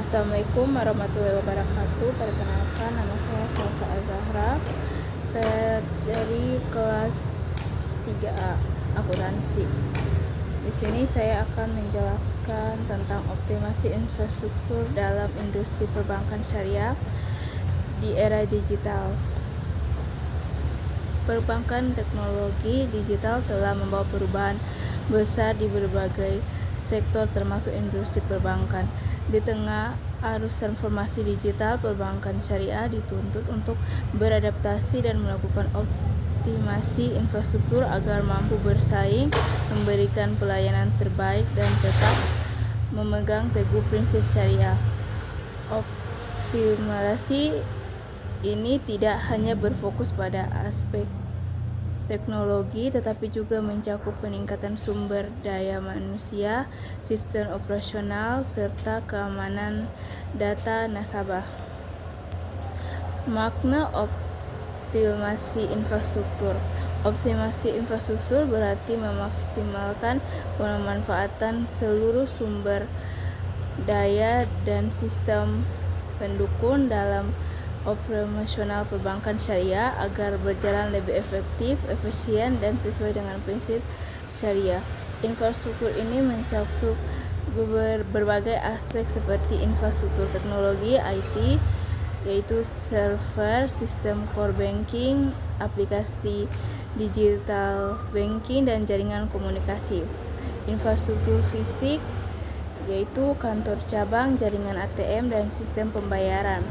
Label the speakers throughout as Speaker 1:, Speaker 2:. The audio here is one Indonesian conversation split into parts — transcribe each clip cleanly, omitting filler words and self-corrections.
Speaker 1: Assalamualaikum warahmatullahi wabarakatuh. Perkenalkan, nama saya Salfa Azahra. Saya dari kelas 3A akuntansi. Di sini saya akan menjelaskan tentang optimasi infrastruktur dalam industri perbankan syariah di era digital. Perbankan teknologi digital telah membawa perubahan besar di berbagai sektor termasuk industri perbankan. Di tengah arus transformasi digital, perbankan syariah dituntut untuk beradaptasi dan melakukan optimasi infrastruktur agar mampu bersaing, memberikan pelayanan terbaik, dan tetap memegang teguh prinsip syariah. Optimalisasi ini tidak hanya berfokus pada aspek teknologi, tetapi juga mencakup peningkatan sumber daya manusia, sistem operasional, serta keamanan data nasabah. Makna optimasi infrastruktur. Optimasi infrastruktur berarti memaksimalkan pemanfaatan seluruh sumber daya dan sistem pendukung dalam operasional perbankan syariah agar berjalan lebih efektif, efisien, dan sesuai dengan prinsip syariah. Infrastruktur ini mencakup berbagai aspek seperti infrastruktur teknologi IT, yaitu server, sistem core banking, aplikasi digital banking, dan jaringan komunikasi. Infrastruktur fisik, yaitu kantor cabang, jaringan ATM, dan sistem pembayaran.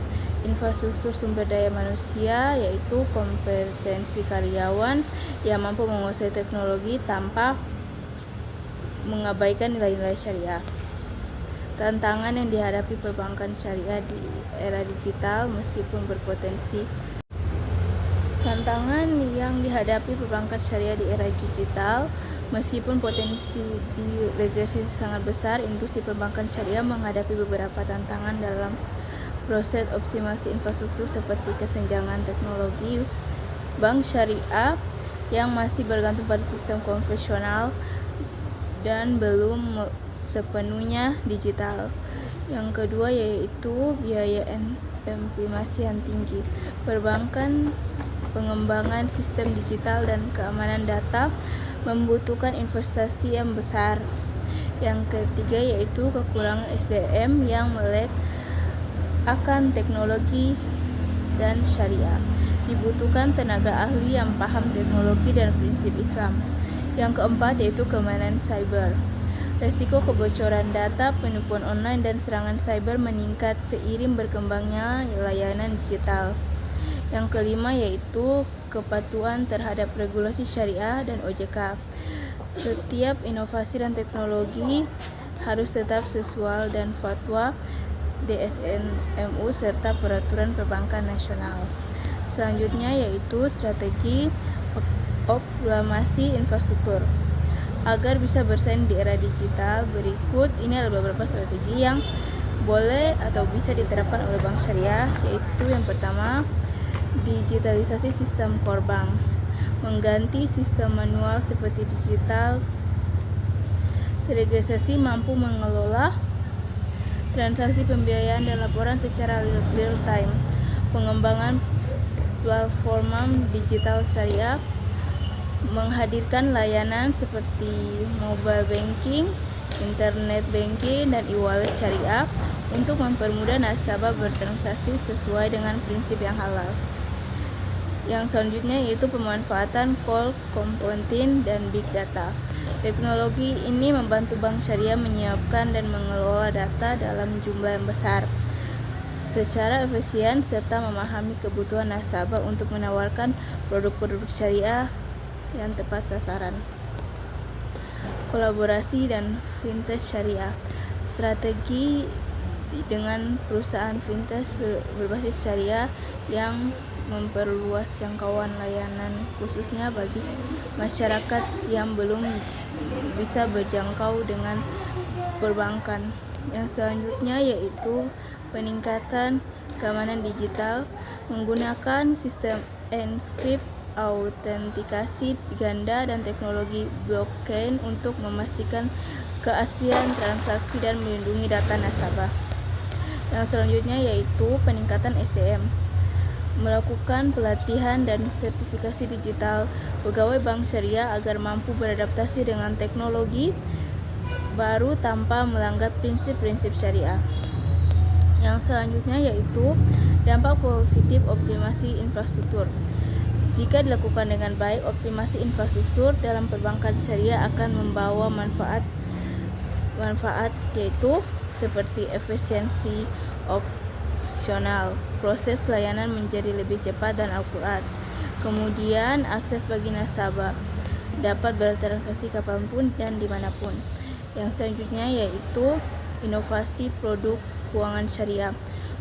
Speaker 1: Infrastruktur sumber daya manusia, yaitu kompetensi karyawan yang mampu menguasai teknologi tanpa mengabaikan nilai-nilai syariah. Tantangan yang dihadapi perbankan syariah di era digital meskipun berpotensi. Tantangan yang dihadapi perbankan syariah di era digital meskipun potensi di legasi sangat besar, industri perbankan syariah menghadapi beberapa tantangan dalam proses optimasi infrastruktur seperti kesenjangan teknologi bank syariah yang masih bergantung pada sistem konvensional dan belum sepenuhnya digital. Yang kedua yaitu biaya implementasi yang tinggi. Pengembangan sistem digital dan keamanan data membutuhkan investasi yang besar. Yang ketiga yaitu kekurangan SDM yang melek akan teknologi dan syariah. Dibutuhkan tenaga ahli yang paham teknologi dan prinsip Islam. Yang keempat yaitu keamanan cyber. Resiko kebocoran data, penipuan online, dan serangan cyber meningkat seiring berkembangnya layanan digital. Yang kelima yaitu kepatuhan terhadap regulasi syariah dan OJK. Setiap inovasi dan teknologi harus tetap sesuai dan fatwa DSN-MU serta peraturan perbankan nasional. Selanjutnya yaitu strategi optimasi infrastruktur. Agar bisa bersaing di era digital, berikut ini adalah beberapa strategi yang boleh atau bisa diterapkan oleh bank syariah, yaitu yang pertama, digitalisasi sistem core bank. Mengganti sistem manual seperti digital, registrasi mampu mengelola transaksi pembiayaan dan laporan secara real time. Pengembangan platform digital syariah menghadirkan layanan seperti mobile banking, internet banking, dan e-wallet syariah untuk mempermudah nasabah bertransaksi sesuai dengan prinsip yang halal. Yang selanjutnya yaitu pemanfaatan core computing dan big data. Teknologi ini membantu bank syariah menyiapkan dan mengelola data dalam jumlah yang besar secara efisien serta memahami kebutuhan nasabah untuk menawarkan produk-produk syariah yang tepat sasaran. Kolaborasi dan fintech syariah. Strategi dengan perusahaan fintech berbasis syariah yang memperluas jangkauan layanan khususnya bagi masyarakat yang belum bisa berjangkau dengan perbankan. Yang selanjutnya yaitu peningkatan keamanan digital menggunakan sistem enkripsi, autentikasi ganda, dan teknologi blockchain untuk memastikan keaslian transaksi dan melindungi data nasabah. Yang selanjutnya yaitu peningkatan SDM, melakukan pelatihan dan sertifikasi digital pegawai bank syariah agar mampu beradaptasi dengan teknologi baru tanpa melanggar prinsip-prinsip syariah. Yang selanjutnya yaitu dampak positif optimasi infrastruktur. Jika dilakukan dengan baik, optimasi infrastruktur dalam perbankan syariah akan membawa manfaat yaitu seperti efisiensi operasional, proses layanan menjadi lebih cepat dan akurat. Kemudian akses bagi nasabah dapat bertransaksi kapanpun dan dimanapun. Yang selanjutnya yaitu inovasi produk keuangan syariah.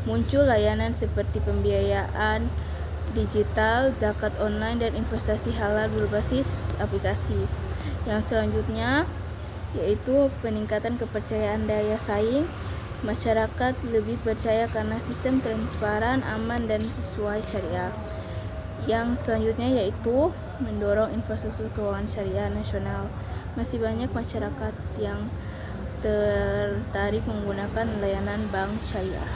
Speaker 1: Muncul layanan seperti pembiayaan digital, zakat online, dan investasi halal berbasis aplikasi. Yang selanjutnya yaitu peningkatan kepercayaan daya saing. Masyarakat lebih percaya karena sistem transparan, aman, dan sesuai syariah. Yang selanjutnya yaitu mendorong infrastruktur keuangan syariah nasional. Masih banyak masyarakat yang tertarik menggunakan layanan bank syariah.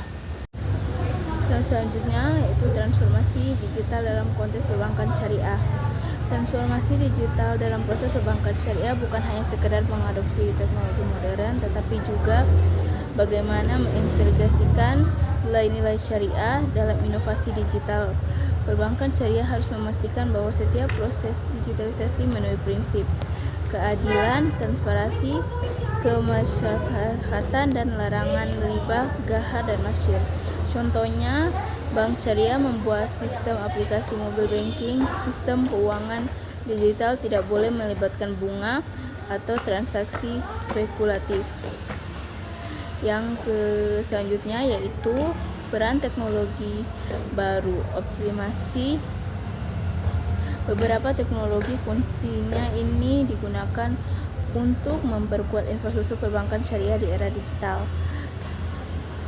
Speaker 1: Yang selanjutnya yaitu transformasi digital dalam konteks perbankan syariah. Transformasi digital dalam proses perbankan syariah bukan hanya sekedar mengadopsi teknologi modern, tetapi juga bagaimana mengintegrasikan nilai-nilai syariah dalam inovasi digital. Perbankan syariah harus memastikan bahwa setiap proses digitalisasi memenuhi prinsip keadilan, transparansi, kemasyarakatan, dan larangan riba, gahar, dan masyir. Contohnya, bank syariah membuat sistem aplikasi mobile banking. Sistem keuangan digital tidak boleh melibatkan bunga atau transaksi spekulatif. Yang selanjutnya yaitu peran teknologi baru, optimasi. Beberapa teknologi fungsinya ini digunakan untuk memperkuat infrastruktur perbankan syariah di era digital.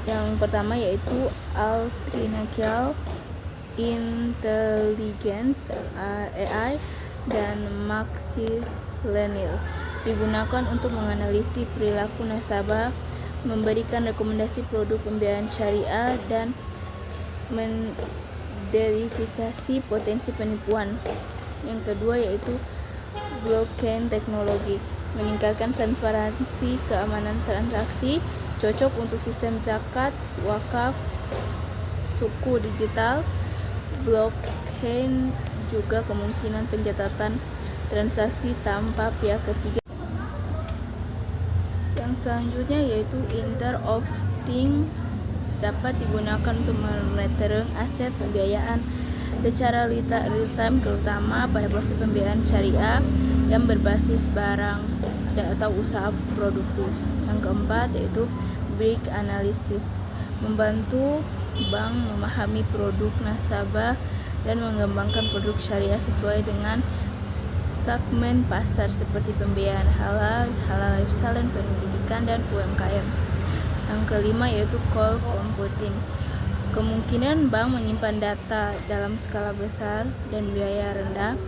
Speaker 1: Yang pertama yaitu artificial intelligence (AI) dan machine learning digunakan untuk menganalisis perilaku nasabah, memberikan rekomendasi produk pembiayaan syariah, dan mendetifikasi potensi penipuan. Yang kedua yaitu blockchain teknologi, meningkatkan transparansi keamanan transaksi, cocok untuk sistem zakat, wakaf, suku digital. Blockchain juga kemungkinan pencatatan transaksi tanpa pihak ketiga. Yang selanjutnya yaitu Internet of Things, dapat digunakan untuk memonitoring aset pembiayaan secara real time, terutama pada proses pembiayaan syariah yang berbasis barang atau usaha produktif. Yang keempat yaitu Big Analysis, membantu bank memahami produk nasabah dan mengembangkan produk syariah sesuai dengan segmen pasar seperti pembiayaan halal lifestyle, dan pendidikan, dan UMKM. Yang kelima yaitu Cloud Computing, kemungkinan bank menyimpan data dalam skala besar dan biaya rendah,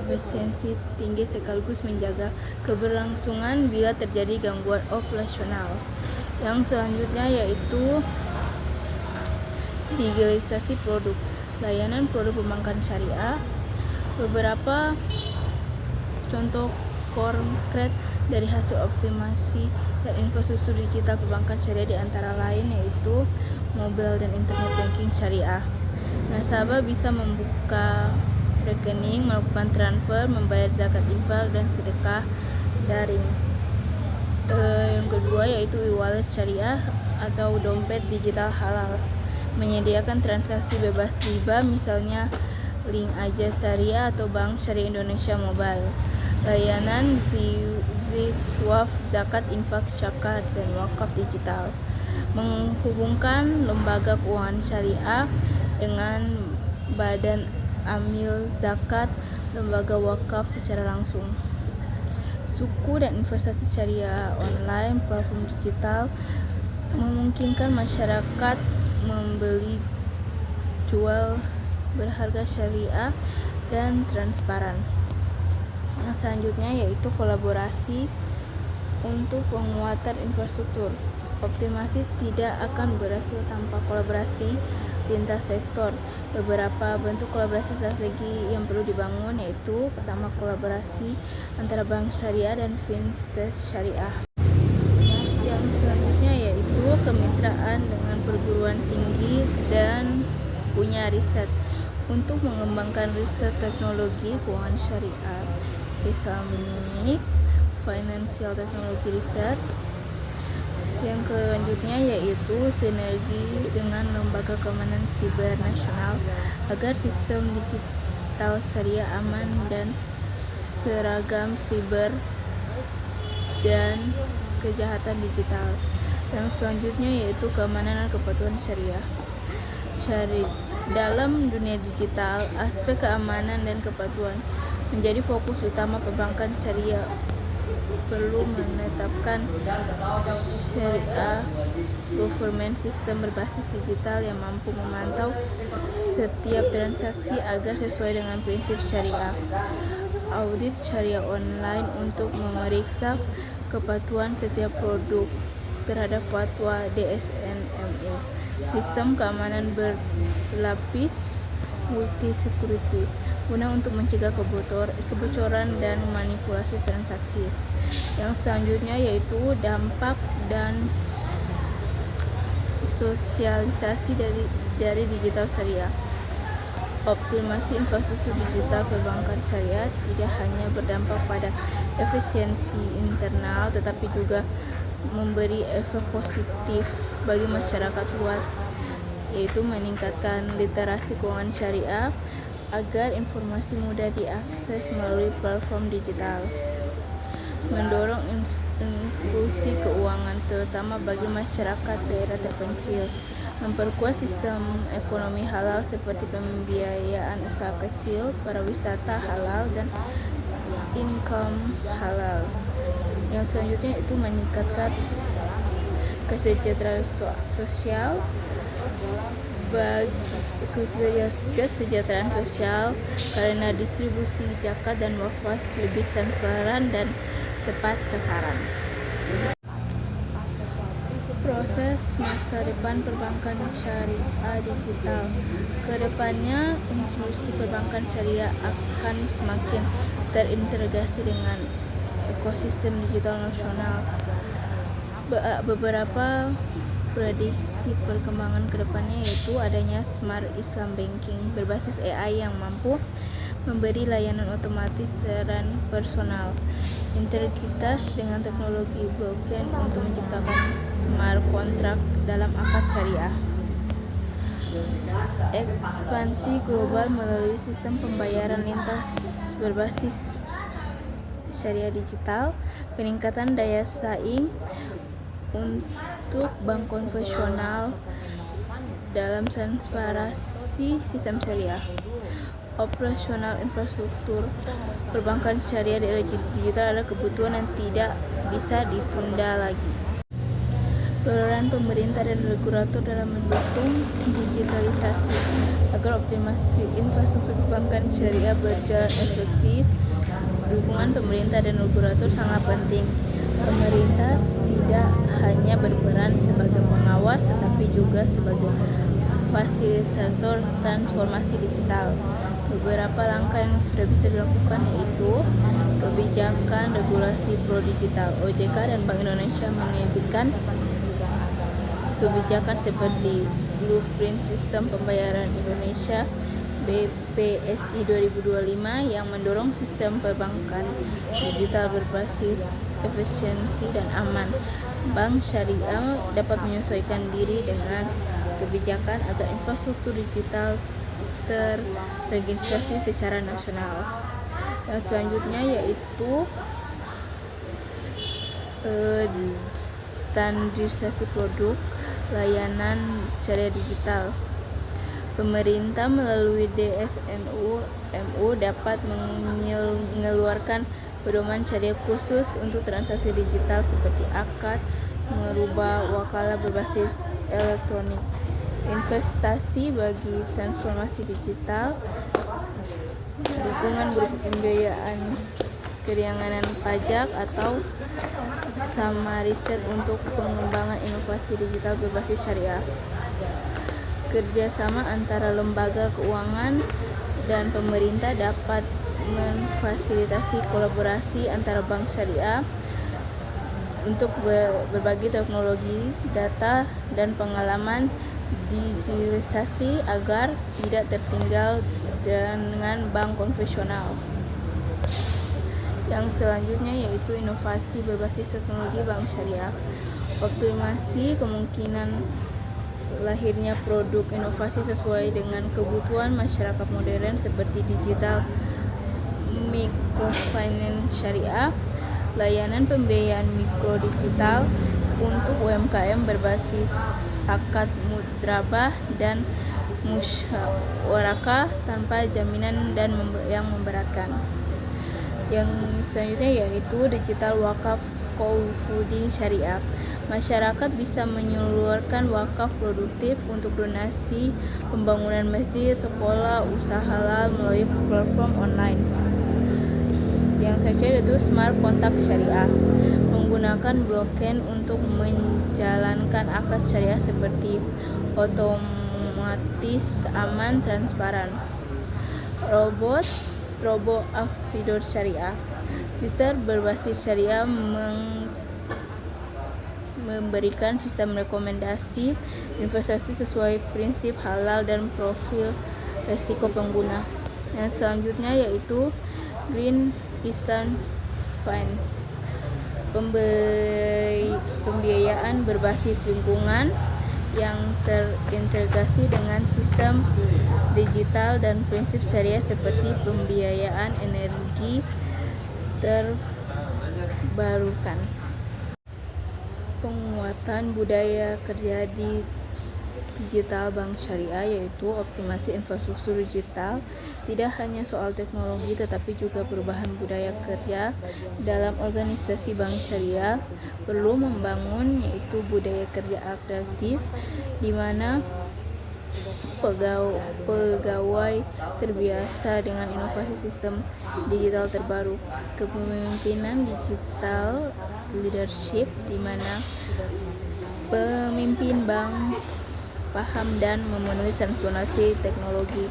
Speaker 1: efisiensi tinggi, sekaligus menjaga keberlangsungan bila terjadi gangguan operasional. Yang selanjutnya yaitu digitalisasi produk, layanan produk perbankan syariah. Beberapa contoh konkret dari hasil optimasi dan infrastruktur digital perbankan syariah di antara lain yaitu mobile dan internet banking syariah. Nasabah bisa membuka rekening, melakukan transfer, membayar zakat, infak, dan sedekah daring. Yang kedua yaitu e-wallet syariah atau dompet digital halal, menyediakan transaksi bebas riba, misalnya Link Aja Syariah atau Bank Syariah Indonesia Mobile. Layanan Ziswaf, zakat, infak, zakat, dan wakaf digital, menghubungkan lembaga keuangan syariah dengan badan amil zakat, lembaga wakaf secara langsung. Suku dan investasi syariah online, platform digital memungkinkan masyarakat membeli jual berharga syariah dan transparan. Yang selanjutnya yaitu kolaborasi untuk penguatan infrastruktur. Optimasi tidak akan berhasil tanpa kolaborasi lintas sektor. Beberapa bentuk kolaborasi strategi yang perlu dibangun yaitu pertama, kolaborasi antara bank syariah dan fintech syariah. Yang selanjutnya yaitu kemitraan dengan perguruan tinggi dan punya riset untuk mengembangkan riset teknologi keuangan syariah, Islamic Financial Technology Research. Yang selanjutnya yaitu sinergi dengan lembaga keamanan siber nasional agar sistem digital syariah aman dan seragam siber dan kejahatan digital. Yang selanjutnya yaitu keamanan dan kepatuhan syariah. Dalam dunia digital, aspek keamanan dan kepatuhan menjadi fokus utama perbankan syariah. Perlu menetapkan syariah governance system berbasis digital yang mampu memantau setiap transaksi agar sesuai dengan prinsip syariah. Audit syariah online untuk memeriksa kepatuhan setiap produk terhadap fatwa DSN-MUI. Sistem keamanan berlapis multi security guna untuk mencegah kebocoran dan manipulasi transaksi. Yang selanjutnya yaitu dampak dan sosialisasi dari digital syariah. Optimasi infrastruktur digital perbankan syariah tidak hanya berdampak pada efisiensi internal tetapi juga memberi efek positif bagi masyarakat luas, yaitu meningkatkan literasi keuangan syariah agar informasi mudah diakses melalui platform digital, mendorong inklusi keuangan terutama bagi masyarakat daerah terpencil, memperkuat sistem ekonomi halal seperti pembiayaan usaha kecil, pariwisata halal, dan income halal. Yang selanjutnya itu meningkatkan kesejahteraan sosial kesejahteraan sosial karena distribusi zakat dan wakaf lebih transparan dan tepat sasaran. Proses masa depan perbankan syariah digital. Kedepannya, institusi perbankan syariah akan semakin terintegrasi dengan ekosistem digital nasional. Beberapa prediksi perkembangan kedepannya yaitu adanya Smart Islam Banking berbasis AI yang mampu memberi layanan otomatis dan personal, integritas dengan teknologi blockchain untuk menciptakan smart contract dalam akad syariah. Ekspansi global melalui sistem pembayaran lintas berbasis syariah digital, peningkatan daya saing untuk bank konvensional dalam transparansi sistem syariah. Operasional infrastruktur perbankan syariah di era digital adalah kebutuhan yang tidak bisa ditunda lagi. Peran pemerintah dan regulator dalam mendukung digitalisasi agar optimasi infrastruktur perbankan syariah berjalan efektif. Dukungan pemerintah dan regulator sangat penting. Pemerintah tidak hanya berperan sebagai pengawas tetapi juga sebagai fasilitator transformasi digital. Beberapa langkah yang sudah bisa dilakukan yaitu kebijakan regulasi pro digital. OJK dan Bank Indonesia menerbitkan kebijakan seperti Blueprint Sistem Pembayaran Indonesia BPSI 2025 yang mendorong sistem perbankan digital berbasis efisiensi dan aman. Bank syariah dapat menyesuaikan diri dengan kebijakan agar infrastruktur digital terregistrasi secara nasional. Yang selanjutnya yaitu standarisasi produk layanan syariah digital. Pemerintah melalui DSN-MU dapat mengeluarkan pedoman syariah khusus untuk transaksi digital seperti akad, merubah wakalah berbasis elektronik, investasi bagi transformasi digital, dukungan berupa pembiayaan keringanan pajak, atau sama riset untuk pengembangan inovasi digital berbasis syariah. Kerjasama antara lembaga keuangan dan pemerintah dapat memfasilitasi kolaborasi antara bank syariah untuk berbagi teknologi, data, dan pengalaman digitalisasi agar tidak tertinggal dengan bank konvensional. Yang selanjutnya yaitu inovasi berbasis teknologi bank syariah. Optimasi kemungkinan lahirnya produk inovasi sesuai dengan kebutuhan masyarakat modern seperti digital microfinance syariah, layanan pembiayaan mikro digital untuk UMKM berbasis akad mudrabah dan musyawarah tanpa jaminan dan yang memberatkan. Yang selanjutnya yaitu digital wakaf crowdfunding syariah. Masyarakat bisa menyalurkan wakaf produktif untuk donasi pembangunan masjid, sekolah, usaha halal melalui platform online. Yang selanjutnya yaitu smart kontak syariah. Menggunakan blockchain untuk menjalankan akad syariah seperti otomatis, aman, transparan. Robo afidor syariah. Sistem berbasis syariah memberikan sistem rekomendasi investasi sesuai prinsip halal dan profil resiko pengguna. Yang selanjutnya yaitu Green Islam Finance. Pembiayaan berbasis lingkungan yang terintegrasi dengan sistem digital dan prinsip syariah seperti pembiayaan energi terbarukan. Penguatan budaya kerja di digital bank syariah yaitu optimasi infrastruktur digital. Tidak hanya soal teknologi tetapi juga perubahan budaya kerja dalam organisasi bank syariah perlu membangun yaitu budaya kerja adaptif di mana pegawai terbiasa dengan inovasi sistem digital terbaru. Kepemimpinan digital leadership di mana pemimpin bank paham dan memenuhi transformasi teknologi,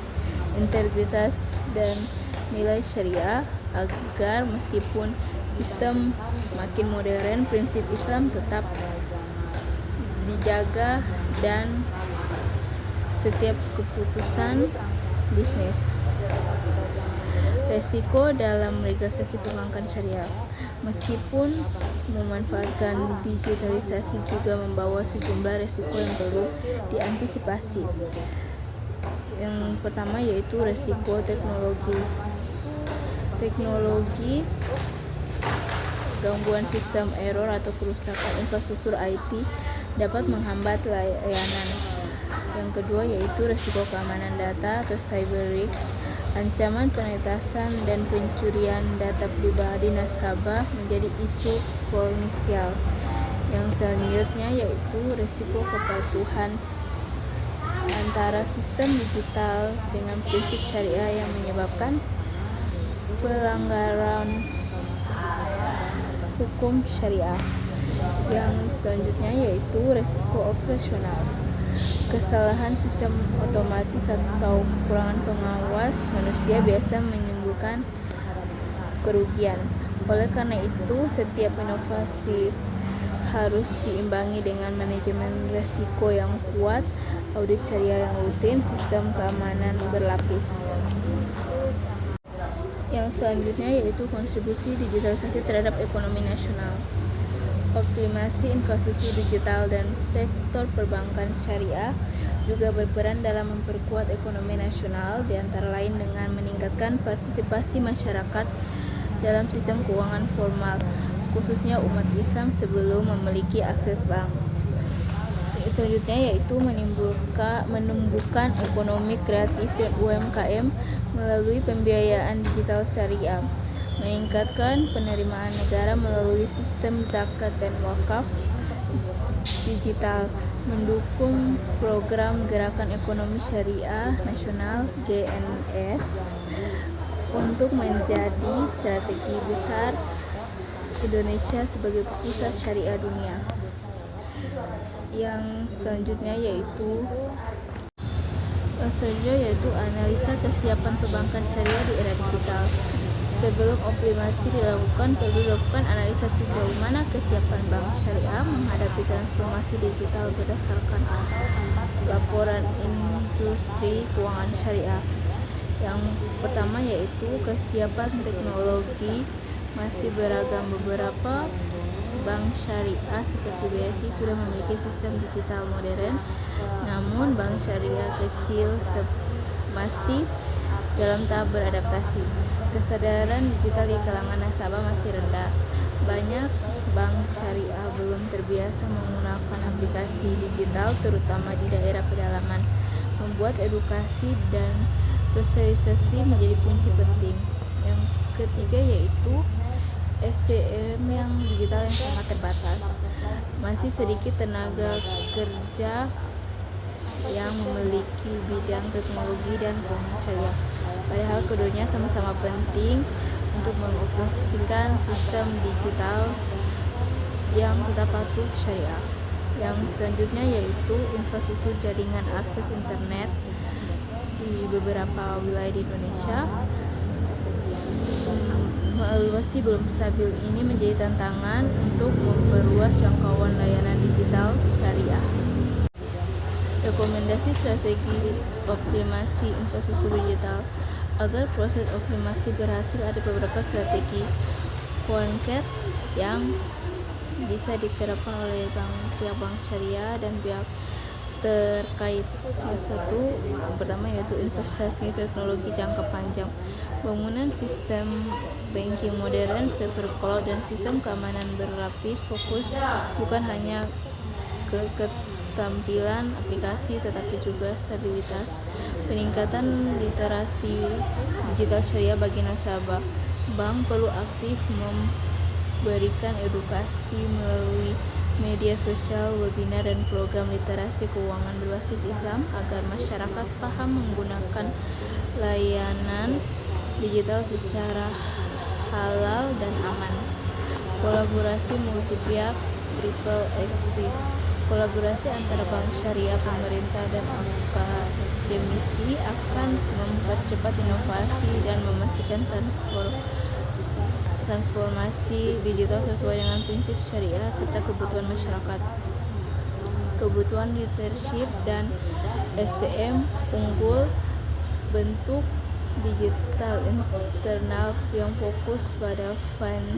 Speaker 1: integritas, dan nilai syariah agar meskipun sistem makin modern, prinsip Islam tetap dijaga dan setiap keputusan bisnis. Resiko dalam legalisasi perbankan syariah. Meskipun memanfaatkan digitalisasi juga membawa sejumlah resiko yang perlu diantisipasi. Yang pertama yaitu resiko teknologi, gangguan sistem, error atau kerusakan infrastruktur IT dapat menghambat layanan. Yang kedua yaitu resiko keamanan data atau cyber risk. Ancaman penetasan dan pencurian data pribadi nasabah menjadi isu krusial. Yang selanjutnya yaitu risiko kepatuhan antara sistem digital dengan prinsip syariah yang menyebabkan pelanggaran hukum syariah. Yang selanjutnya yaitu risiko operasional. Kesalahan sistem otomatis atau kekurangan pengawas manusia biasa menimbulkan kerugian. Oleh karena itu, setiap inovasi harus diimbangi dengan manajemen risiko yang kuat, audit syariah yang rutin, sistem keamanan berlapis. Yang selanjutnya yaitu kontribusi digitalisasi terhadap ekonomi nasional. Optimasi infrastruktur digital dan sektor perbankan syariah juga berperan dalam memperkuat ekonomi nasional, di antara lain dengan meningkatkan partisipasi masyarakat dalam sistem keuangan formal, khususnya umat Islam sebelum memiliki akses bank. Selanjutnya yaitu menumbuhkan ekonomi kreatif dan UMKM melalui pembiayaan digital syariah, meningkatkan penerimaan negara melalui sistem zakat dan wakaf digital, mendukung program Gerakan Ekonomi Syariah Nasional (GNS), untuk menjadi strategi besar Indonesia sebagai pusat syariah dunia. Yang selanjutnya yaitu analisa kesiapan perbankan syariah di era digital. Sebelum optimasi dilakukan, perlu dilakukan analisa sejauh mana kesiapan bank syariah menghadapi transformasi digital berdasarkan laporan industri keuangan syariah. Yang pertama yaitu kesiapan teknologi masih beragam. Beberapa bank syariah seperti BSI sudah memiliki sistem digital modern, namun bank syariah kecil masih dalam tahap beradaptasi. Kesadaran digital di kalangan nasabah masih rendah. Banyak bank syariah belum terbiasa menggunakan aplikasi digital, terutama di daerah pedalaman. Membuat edukasi dan sosialisasi menjadi kunci penting. Yang ketiga yaitu SDM yang digital yang sangat terbatas. Masih sedikit tenaga kerja yang memiliki bidang teknologi dan keuangan syariah. Padahal keduanya sama-sama penting untuk mengoperasikan sistem digital yang tetap patuh syariah. Yang selanjutnya yaitu infrastruktur jaringan akses internet di beberapa wilayah di Indonesia masih belum stabil. Ini menjadi tantangan untuk memperluas jangkauan layanan digital syariah. Rekomendasi strategi optimasi infrastruktur digital. Agar proses optimasi berhasil, ada beberapa strategi konkret yang bisa diterapkan oleh pihak bank syariah dan pihak terkait. Yang pertama yaitu investasi teknologi jangka panjang. Bangunan sistem banking modern, server cloud, dan sistem keamanan berlapis fokus bukan hanya ke ketampilan aplikasi tetapi juga stabilitas. Peningkatan literasi digital syariah bagi nasabah. Bank perlu aktif memberikan edukasi melalui media sosial, webinar, dan program literasi keuangan berbasis Islam agar masyarakat paham menggunakan layanan digital secara halal dan aman. Kolaborasi multi pihak triple exit. Kolaborasi antara bank syariah, pemerintah, dan akademisi akan mempercepat inovasi dan memastikan transformasi digital sesuai dengan prinsip syariah serta kebutuhan masyarakat. Kebutuhan leadership dan SDM unggul. Bentuk digital internal yang fokus pada fund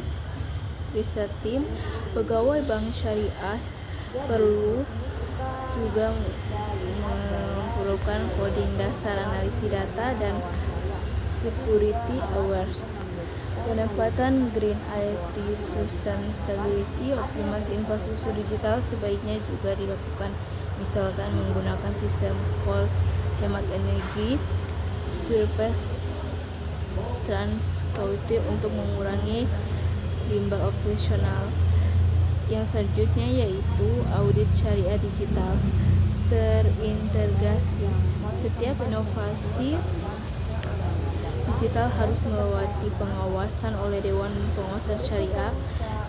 Speaker 1: research team. Pegawai bank syariah perlu juga memerlukan coding dasar, analisis data, dan security awareness. Penempatan Green IT Sustainability. Optimasi infrastruktur digital sebaiknya juga dilakukan, misalkan menggunakan sistem cold hemat energi, surface transportif untuk mengurangi limbah operasional. Yang selanjutnya yaitu audit syariah digital terintegrasi. Setiap inovasi digital harus melewati pengawasan oleh Dewan Pengawasan Syariah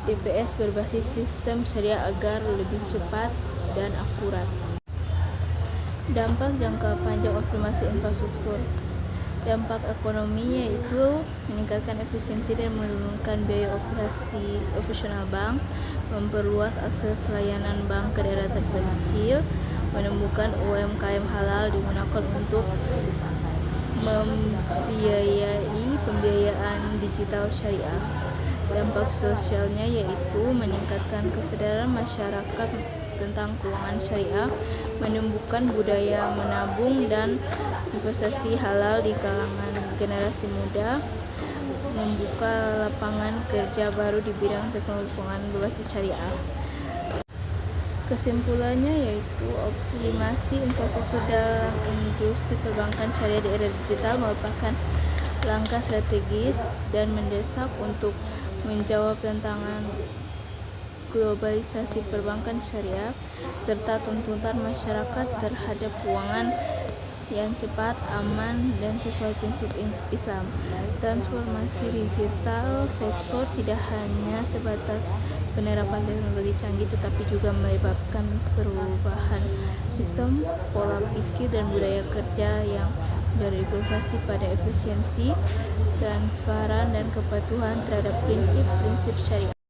Speaker 1: (DPS) berbasis sistem syariah agar lebih cepat dan akurat. Dampak jangka panjang optimasi infrastruktur. Dampak ekonomi yaitu meningkatkan efisiensi dan menurunkan biaya operasional bank, memperluas akses layanan bank ke daerah terpencil, menemukan UMKM halal digunakan untuk membiayai pembiayaan digital syariah. Dampak sosialnya yaitu meningkatkan kesadaran masyarakat tentang keuangan syariah, menumbuhkan budaya menabung dan investasi halal di kalangan generasi muda, membuka lapangan kerja baru di bidang teknologi keuangan berbasis syariah. Kesimpulannya yaitu optimasi infrastruktur dalam industri perbankan syariah di era digital merupakan langkah strategis dan mendesak untuk menjawab tantangan globalisasi perbankan syariah serta tuntutan masyarakat terhadap keuangan yang cepat, aman, dan sesuai prinsip Islam. Transformasi digital sektor tidak hanya sebatas penerapan teknologi canggih, tetapi juga melibatkan perubahan sistem, pola pikir, dan budaya kerja yang berinovasi pada efisiensi, transparan, dan kepatuhan terhadap prinsip-prinsip syariat.